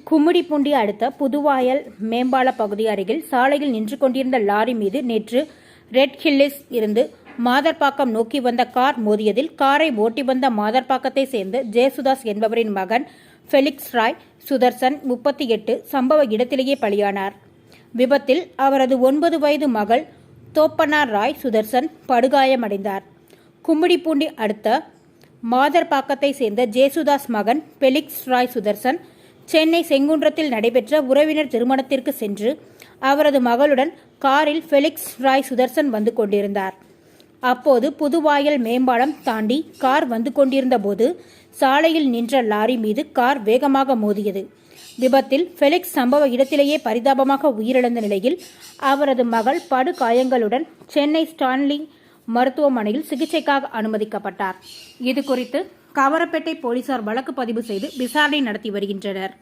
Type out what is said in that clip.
கும்மிடிப்பூண்டி அடுத்த புதுவாயல் மேம்பால பகுதி அருகில் சாலையில் நின்று கொண்டிருந்த லாரி மீது நேற்று ரெட் ஹில்லிஸ் இருந்து மாதர்பாக்கம் நோக்கி வந்த கார் மோதியதில் காரை ஓட்டி வந்த மாதர்பாக்கத்தை சேர்ந்த ஜேசுதாஸ் என்பவரின் மகன் ஃபெலிக்ஸ் ராய் சுதர்சன் 38 சம்பவ இடத்திலேயே பலியானார். விபத்தில் அவரது 9 வயது மகள் தோப்பனா ராய் சுதர்சன் படுகாயமடைந்தார். கும்மிடிப்பூண்டி அடுத்த மாதர்பாக்கத்தை சேர்ந்த ஜேசுதாஸ் மகன் ஃபெலிக்ஸ் ராய் சுதர்சன் சென்னை செங்குன்றத்தில் நடைபெற்ற உறவினர் திருமணத்திற்கு சென்று அவரது மகளுடன் காரில் ஃபெலிக்ஸ் ராய் சுதர்சன் வந்து கொண்டிருந்தார். அப்போது புதுவாயல் மேம்பாலம் தாண்டி கார் வந்து கொண்டிருந்த போது சாலையில் நின்ற லாரி மீது கார் வேகமாக மோதியது. விபத்தில் ஃபெலிக்ஸ் சம்பவ இடத்திலேயே பரிதாபமாக உயிரிழந்த நிலையில் அவரது மகள் படுகாயங்களுடன் சென்னை ஸ்டான்லி மருத்துவமனையில் சிகிச்சைக்காக அனுமதிக்கப்பட்டார். இதுகுறித்து கவரப்பேட்டை போலீசார் வழக்கு பதிவு செய்து விசாரணை நடத்தி வருகின்றனர்.